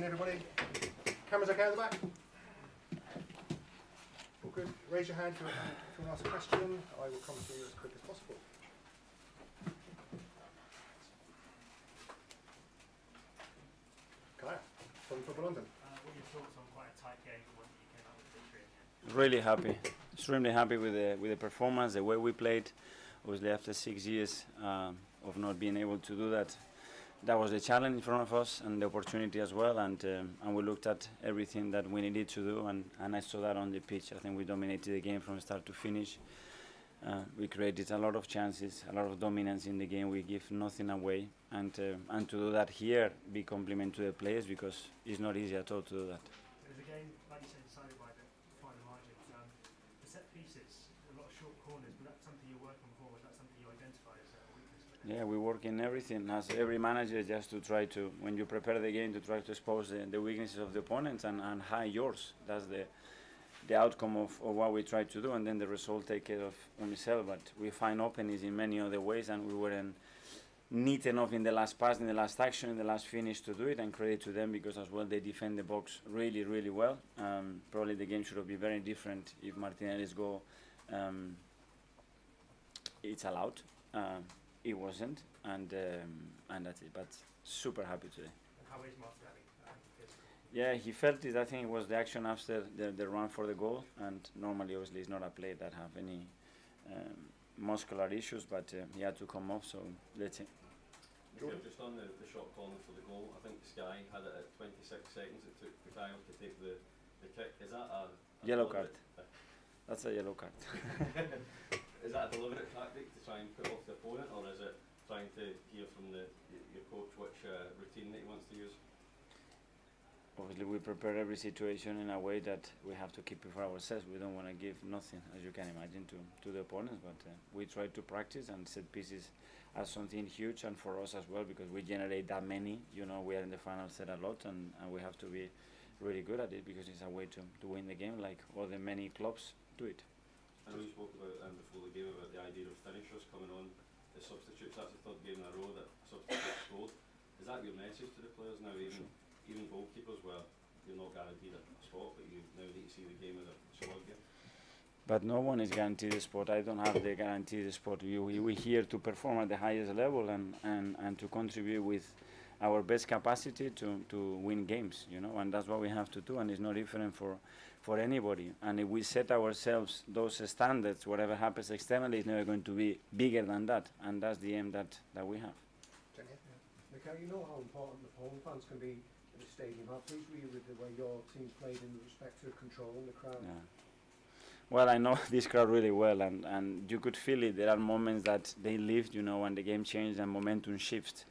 evening, everybody. Cameras okay at the back? All good. Raise your hand if you want to ask a question. I will come to you as quick as possible. Kaya, from Football London. What are your thoughts on quite a tight game for when you came out with the victory again? Really happy, extremely happy with the performance, the way we played. Obviously, after 6 years of not being able to do that, that was the challenge in front of us and the opportunity as well. And we looked at everything that we needed to do, and I saw that on the pitch. I think we dominated the game from start to finish. We created a lot of chances, a lot of dominance in the game. We give nothing away, and to do that here, be compliment to the players, because it's not easy at all to do that. It was a game, like you said, decided by the final margins. The set pieces, a lot of short corners, but that's something you're working for. Was that something you identified as a weakness? Yeah, we work in everything, as every manager, just to try to, when you prepare the game, to try to expose the weaknesses of the opponents and hide yours. That's the outcome of what we try to do, and then the result take care of itself. But we find openings in many other ways, and we weren't neat enough in the last pass, in the last action, in the last finish to do it, and credit to them, because as well they defend the box really, really well. Probably the game should have been very different if Martinelli's goal it's allowed. It wasn't, and that's it. But super happy today. And how is Martinelli? Yeah, he felt it. I think it was the action after the run for the goal, and normally, obviously, it's not a player that have any muscular issues, but he had to come off. So let's see. Just on the shot calling for the goal, I think Sky had it at 26 seconds. It took Mikel to take the kick. Is that a yellow card? That's a yellow card. Is that a deliberate tactic to try and put off the opponent, or is it trying to hear from your coach which routine that he wants to use? Obviously, we prepare every situation in a way that we have to keep it for ourselves. We don't want to give nothing, as you can imagine, to the opponents. But we try to practice and set pieces as something huge, and for us as well, because we generate that many. You know, we are in the final set a lot, and we have to be really good at it, because it's a way to win the game, like all the many clubs do it. I know you spoke about before the game about the idea of finishers coming on as substitutes. That's the third game in a row that substitutes scored. Is that your message to the players now? Even goalkeepers, where you're not guaranteed a spot, but you now need to see the game as a squad game. But no one is guaranteed a spot. I don't have the guaranteed spot. We're here to perform at the highest level and to contribute with our best capacity to win games, you know, and that's what we have to do, and it's not different for anybody. And if we set ourselves those standards, whatever happens externally is never going to be bigger than that, and that's the aim that we have. Mikel, you know how important the home fans can be in the stadium. How pleased were you with the way your team played in respect to controlling the crowd? Yeah. Well, I know this crowd really well, and you could feel it. There are moments that they lift, you know, when the game changes and momentum shifts,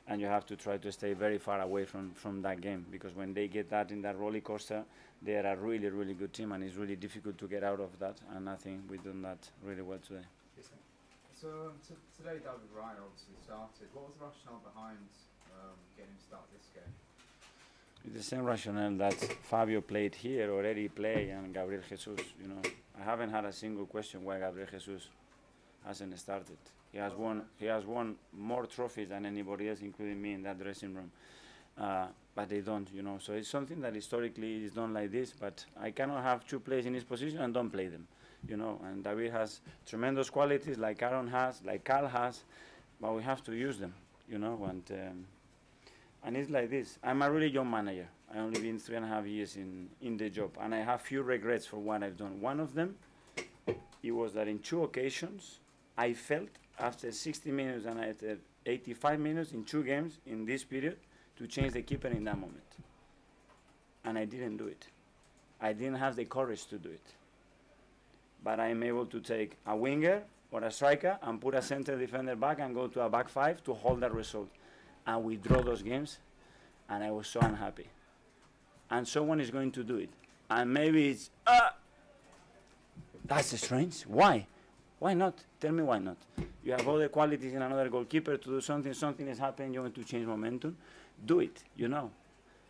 and you have to try to stay very far away from that game, because when they get that in that roller coaster, they are a really, really good team, and it's really difficult to get out of that, and I think we've done that really well today. So today David Ryan obviously started. What was the rationale behind getting him to start this game? It's the same rationale that Fabio played here, already play, and Gabriel Jesus. You know, I haven't had a single question why Gabriel Jesus hasn't started. He has won more trophies than anybody else, including me, in that dressing room. But they don't, you know. So it's something that historically is done like this. But I cannot have two players in his position and don't play them, you know. And David has tremendous qualities, like Aaron has, like Carl has, but we have to use them, you know. And it's like this. I'm a really young manager. I only been 3.5 years in the job, and I have few regrets for what I've done. One of them, it was that in 2 occasions, I felt after 60 minutes and after 85 minutes in 2 games in this period to change the keeper in that moment. And I didn't do it. I didn't have the courage to do it. But I'm able to take a winger or a striker and put a center defender back and go to a back 5 to hold that result. And we draw those games, and I was so unhappy. And someone is going to do it. And maybe it's, that's strange. Why? Why not? Tell me why not. You have all the qualities in another goalkeeper to do something. Something is happening. You want to change momentum. Do it, you know.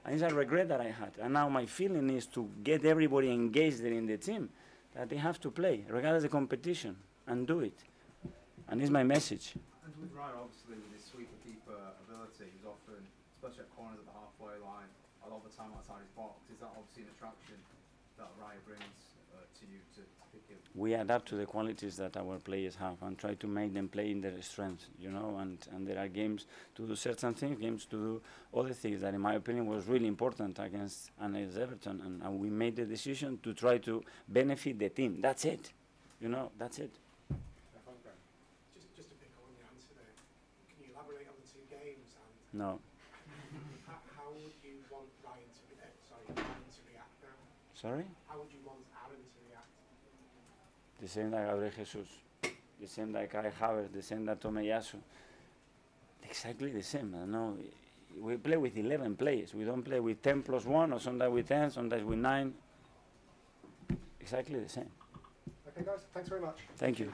And it's a regret that I had. And now my feeling is to get everybody engaged there in the team, that they have to play, regardless of the competition, and do it. And it's my message. And with Ryan, obviously, with his sweeper keeper ability, he's often, especially at corners at the halfway line, a lot of the time outside his box. Is that obviously an attraction that Raya brings to you to pick him? We adapt to the qualities that our players have and try to make them play in their strengths, you know, and there are games to do certain things, games to do other things that in my opinion was really important against Everton, and we made the decision to try to benefit the team. That's it, you know, that's it. Just to pick on your answer there, can you elaborate on the two games and No. how would you want Ryan to react now? Sorry? How would you want Aaron to react? The same like Gabriel Jesus, the same like Kai Havertz, the same like Tomiyasu. Exactly the same. No, we play with 11 players. We don't play with 10 plus 1, or sometimes with 10, sometimes with 9. Exactly the same. Okay, guys, thanks very much. Thank you.